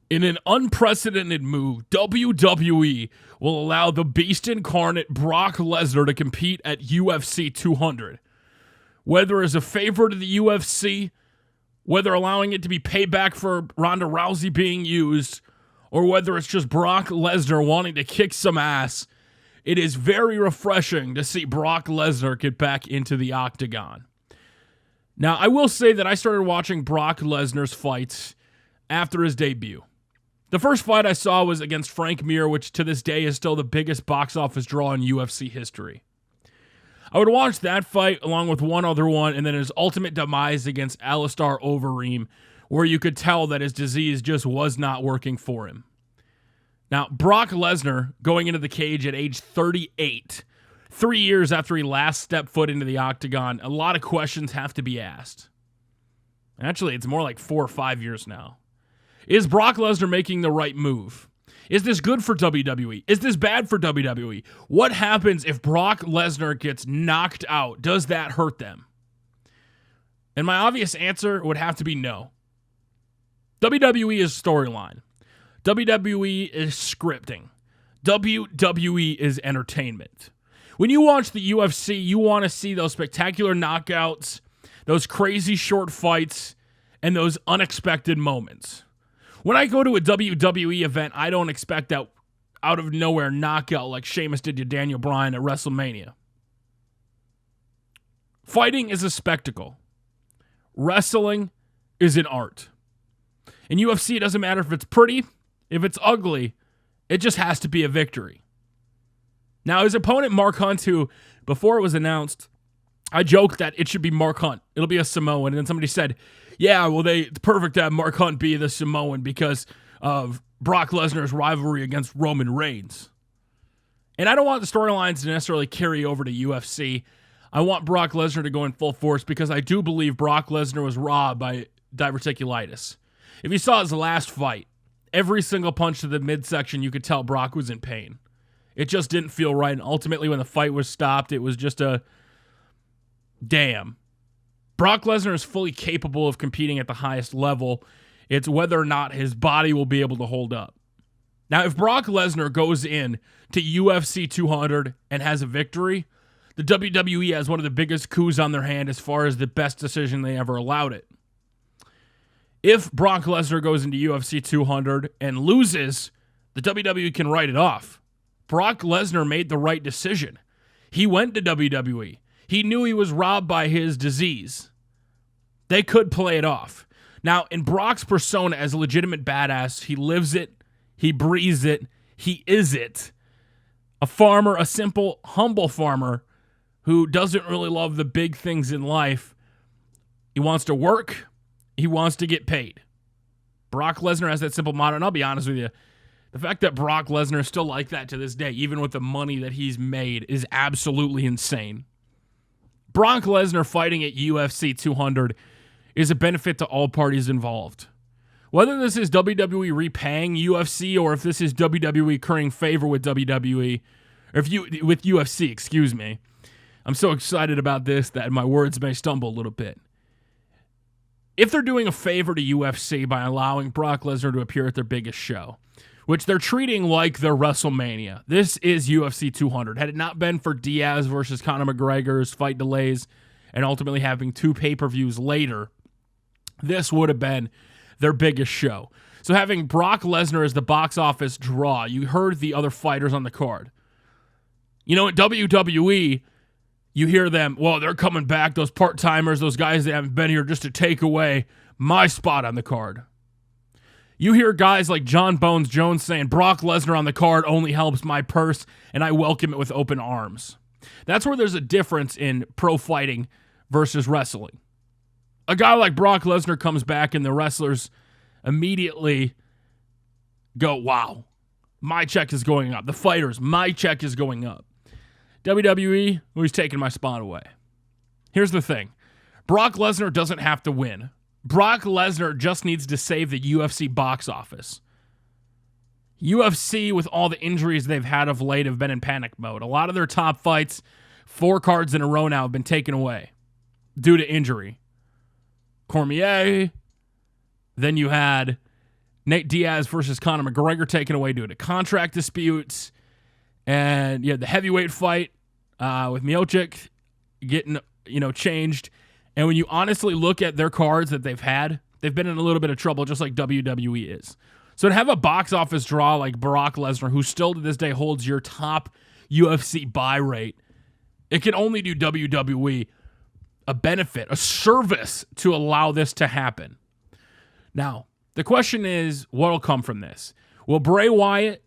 In an unprecedented move, WWE will allow the Beast Incarnate Brock Lesnar to compete at UFC 200. Whether as a favor to the UFC, whether allowing it to be payback for Ronda Rousey being used, or whether it's just Brock Lesnar wanting to kick some ass, it is very refreshing to see Brock Lesnar get back into the octagon. Now, I will say that I started watching Brock Lesnar's fights after his debut. The first fight I saw was against Frank Mir, which to this day is still the biggest box office draw in UFC history. I would watch that fight along with one other one, and then his ultimate demise against Alistair Overeem, where you could tell that his disease just was not working for him. Now, Brock Lesnar going into the cage at age 38, 3 years after he last stepped foot into the octagon, a lot of questions have to be asked. Actually, it's more like 4 or 5 years now. Is Brock Lesnar making the right move? Is this good for WWE? Is this bad for WWE? What happens if Brock Lesnar gets knocked out? Does that hurt them? And my obvious answer would have to be no. WWE is storyline. WWE is scripting. WWE is entertainment. When you watch the UFC, you want to see those spectacular knockouts, those crazy short fights, and those unexpected moments. When I go to a WWE event, I don't expect that out of nowhere knockout like Sheamus did to Daniel Bryan at WrestleMania. Fighting is a spectacle. Wrestling is an art. In UFC, it doesn't matter if it's pretty, if it's ugly, it just has to be a victory. Now, his opponent, Mark Hunt, who, before it was announced, I joked that it should be Mark Hunt. It'll be a Samoan. And then somebody said, yeah, well, it's perfect to have Mark Hunt be the Samoan because of Brock Lesnar's rivalry against Roman Reigns. And I don't want the storylines to necessarily carry over to UFC. I want Brock Lesnar to go in full force because I do believe Brock Lesnar was robbed by diverticulitis. If you saw his last fight, every single punch to the midsection, you could tell Brock was in pain. It just didn't feel right. And ultimately, when the fight was stopped, it was just a damn. Brock Lesnar is fully capable of competing at the highest level. It's whether or not his body will be able to hold up. Now, if Brock Lesnar goes in to UFC 200 and has a victory, the WWE has one of the biggest coups on their hand as far as the best decision they ever allowed it. If Brock Lesnar goes into UFC 200 and loses, the WWE can write it off. Brock Lesnar made the right decision. He went to WWE. He knew he was robbed by his disease. They could play it off. Now, in Brock's persona as a legitimate badass, he lives it, he breathes it, he is it. A farmer, a simple, humble farmer who doesn't really love the big things in life. He wants to work, he wants to get paid. Brock Lesnar has that simple motto, and I'll be honest with you, the fact that Brock Lesnar is still like that to this day, even with the money that he's made, is absolutely insane. Brock Lesnar fighting at UFC 200 is a benefit to all parties involved. Whether this is WWE repaying UFC or if this is WWE currying favor with WWE, or with UFC, excuse me. I'm so excited about this that my words may stumble a little bit. If they're doing a favor to UFC by allowing Brock Lesnar to appear at their biggest show, which they're treating like their WrestleMania. This is UFC 200. Had it not been for Diaz versus Conor McGregor's fight delays and ultimately having 2 pay-per-views later, this would have been their biggest show. So having Brock Lesnar as the box office draw, you heard the other fighters on the card. You know, at WWE, you hear them, well, they're coming back, those part-timers, those guys that haven't been here just to take away my spot on the card. You hear guys like John Bones Jones saying, Brock Lesnar on the card only helps my purse, and I welcome it with open arms. That's where there's a difference in pro fighting versus wrestling. A guy like Brock Lesnar comes back, and the wrestlers immediately go, wow, my check is going up. The fighters, my check is going up. WWE, who's taking my spot away? Here's the thing. Brock Lesnar doesn't have to win. Brock Lesnar just needs to save the UFC box office. UFC, with all the injuries they've had of late, have been in panic mode. A lot of their top fights, 4 cards in a row now, have been taken away due to injury. Cormier, then you had Nate Diaz versus Conor McGregor taken away due to contract disputes. And you had the heavyweight fight with Miocic getting, changed. And when you honestly look at their cards that they've had, they've been in a little bit of trouble, just like WWE is. So to have a box office draw like Brock Lesnar, who still to this day holds your top UFC buy rate, it can only do WWE a benefit, a service to allow this to happen. Now, the question is, what will come from this? Will Bray Wyatt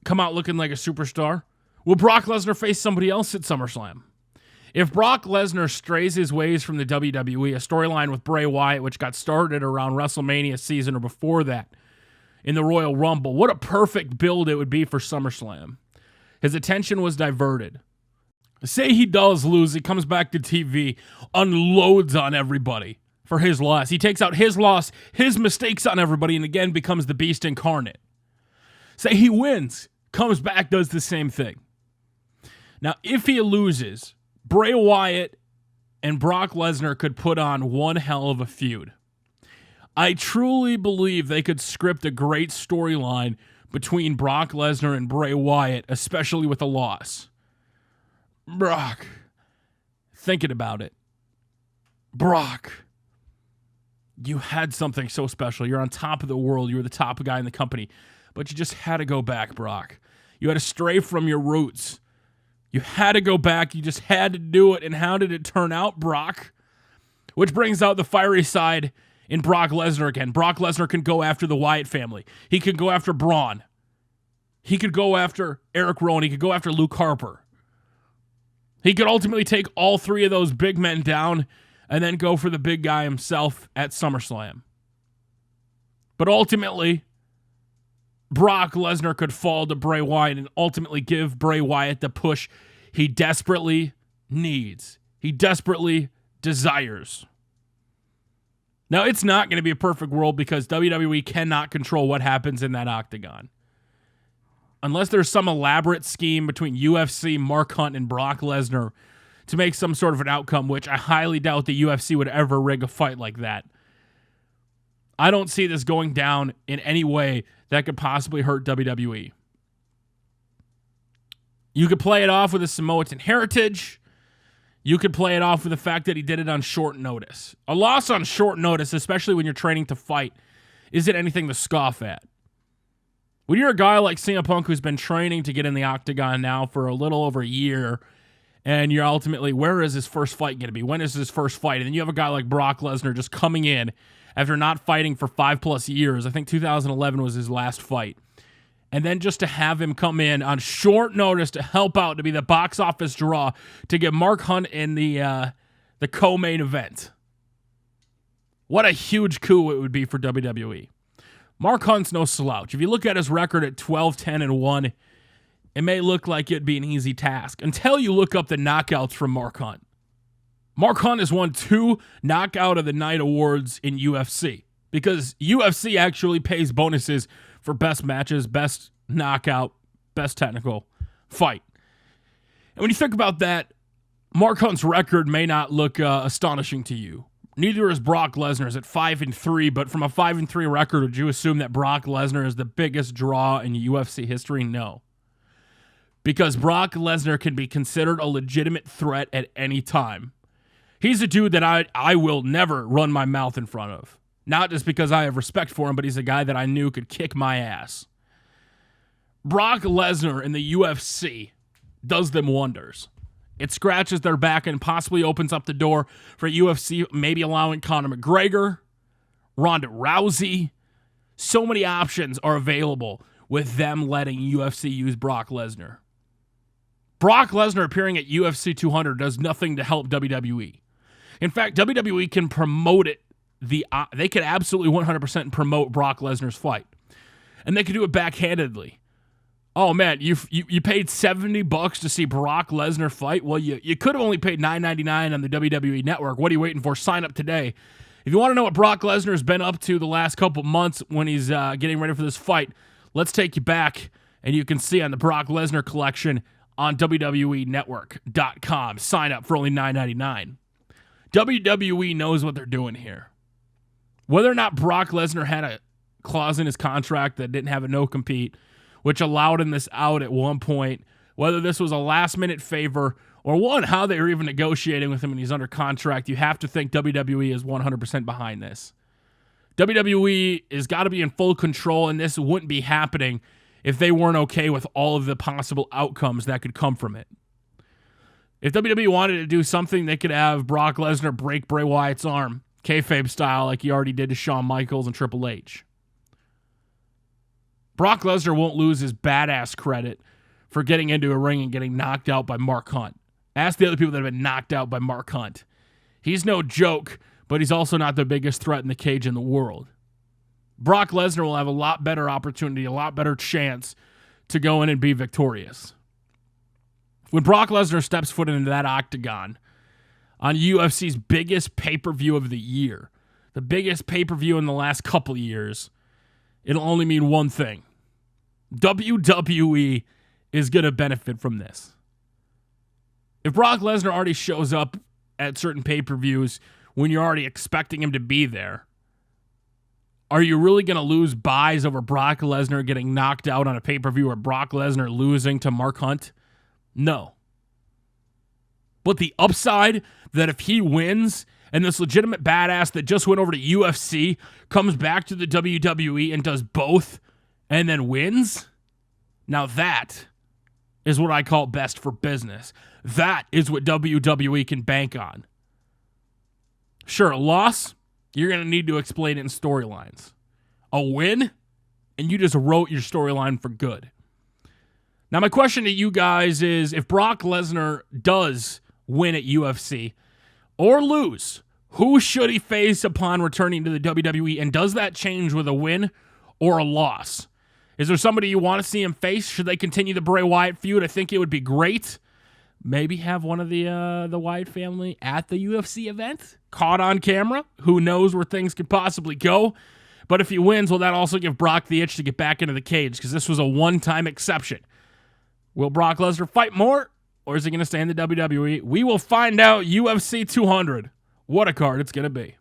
come out looking like a superstar? Will Brock Lesnar face somebody else at SummerSlam? If Brock Lesnar strays his ways from the WWE, a storyline with Bray Wyatt, which got started around WrestleMania season or before that, in the Royal Rumble, what a perfect build it would be for SummerSlam. His attention was diverted. Say he does lose, he comes back to TV, unloads on everybody for his loss. He takes out his loss, his mistakes on everybody, and again becomes the beast incarnate. Say he wins, comes back, does the same thing. Now, if he loses, Bray Wyatt and Brock Lesnar could put on one hell of a feud. I truly believe they could script a great storyline between Brock Lesnar and Bray Wyatt, especially with a loss. Brock, thinking about it. Brock, you had something so special. You're on top of the world. You were the top guy in the company. But you just had to go back, Brock. You had to stray from your roots. You had to go back. You just had to do it. And how did it turn out, Brock? Which brings out the fiery side in Brock Lesnar again. Brock Lesnar can go after the Wyatt family. He could go after Braun. He could go after Eric Rowan. He could go after Luke Harper. He could ultimately take all three of those big men down and then go for the big guy himself at SummerSlam. But ultimately, Brock Lesnar could fall to Bray Wyatt and ultimately give Bray Wyatt the push he desperately needs. He desperately desires. Now, it's not going to be a perfect world because WWE cannot control what happens in that octagon. Unless there's some elaborate scheme between UFC, Mark Hunt, and Brock Lesnar to make some sort of an outcome, which I highly doubt the UFC would ever rig a fight like that. I don't see this going down in any way that could possibly hurt WWE. You could play it off with a Samoan heritage. You could play it off with the fact that he did it on short notice. A loss on short notice, especially when you're training to fight, isn't anything to scoff at. When you're a guy like CM Punk who's been training to get in the octagon now for a little over a year, and you're ultimately, where is his first fight going to be? When is his first fight? And then you have a guy like Brock Lesnar just coming in after not fighting for 5+ years. I think 2011 was his last fight. And then just to have him come in on short notice to help out, to be the box office draw, to get Mark Hunt in the co-main event. What a huge coup it would be for WWE. Mark Hunt's no slouch. If you look at his record at 12-10-1, it may look like it'd be an easy task until you look up the knockouts from Mark Hunt. Mark Hunt has won 2 Knockout of the Night awards in UFC because UFC actually pays bonuses for best matches, best knockout, best technical fight. And when you think about that, Mark Hunt's record may not look astonishing to you. Neither is Brock Lesnar's at 5-3, but from a 5-3 record, would you assume that Brock Lesnar is the biggest draw in UFC history? No. Because Brock Lesnar can be considered a legitimate threat at any time. He's a dude that I will never run my mouth in front of. Not just because I have respect for him, but he's a guy that I knew could kick my ass. Brock Lesnar in the UFC does them wonders. It scratches their back and possibly opens up the door for UFC, maybe allowing Conor McGregor, Ronda Rousey. So many options are available with them letting UFC use Brock Lesnar. Brock Lesnar appearing at UFC 200 does nothing to help WWE. In fact, WWE can promote it. They could absolutely 100% promote Brock Lesnar's fight. And they could do it backhandedly. Oh, man, you paid $70 to see Brock Lesnar fight? Well, you could have only paid $9.99 on the WWE Network. What are you waiting for? Sign up today. If you want to know what Brock Lesnar has been up to the last couple months when he's getting ready for this fight, let's take you back, and you can see on the Brock Lesnar collection on WWENetwork.com. Sign up for only $9.99. WWE knows what they're doing here. Whether or not Brock Lesnar had a clause in his contract that didn't have a no-compete, which allowed him this out at one point. Whether this was a last-minute favor or how they were even negotiating with him when he's under contract, you have to think WWE is 100% behind this. WWE has got to be in full control, and this wouldn't be happening if they weren't okay with all of the possible outcomes that could come from it. If WWE wanted to do something, they could have Brock Lesnar break Bray Wyatt's arm, kayfabe style, like he already did to Shawn Michaels and Triple H. Brock Lesnar won't lose his badass credit for getting into a ring and getting knocked out by Mark Hunt. Ask the other people that have been knocked out by Mark Hunt. He's no joke, but he's also not the biggest threat in the cage in the world. Brock Lesnar will have a lot better opportunity, a lot better chance to go in and be victorious. When Brock Lesnar steps foot into that octagon on UFC's biggest pay-per-view of the year, the biggest pay-per-view in the last couple of years, it'll only mean one thing. WWE is going to benefit from this. If Brock Lesnar already shows up at certain pay-per-views when you're already expecting him to be there, are you really going to lose buys over Brock Lesnar getting knocked out on a pay-per-view or Brock Lesnar losing to Mark Hunt? No. But the upside that if he wins and this legitimate badass that just went over to UFC comes back to the WWE and does both and then wins, now that is what I call best for business. That is what WWE can bank on. Sure, a loss, you're going to need to explain it in storylines. A win, and you just wrote your storyline for good. Now, my question to you guys is, if Brock Lesnar does win at UFC or lose, who should he face upon returning to the WWE, and does that change with a win or a loss? Is there somebody you want to see him face? Should they continue the Bray Wyatt feud? I think it would be great. Maybe have one of the Wyatt family at the UFC event, caught on camera. Who knows where things could possibly go? But if he wins, will that also give Brock the itch to get back into the cage? Because this was a one-time exception. Will Brock Lesnar fight more, or is he going to stay in the WWE? We will find out UFC 200. What a card it's going to be.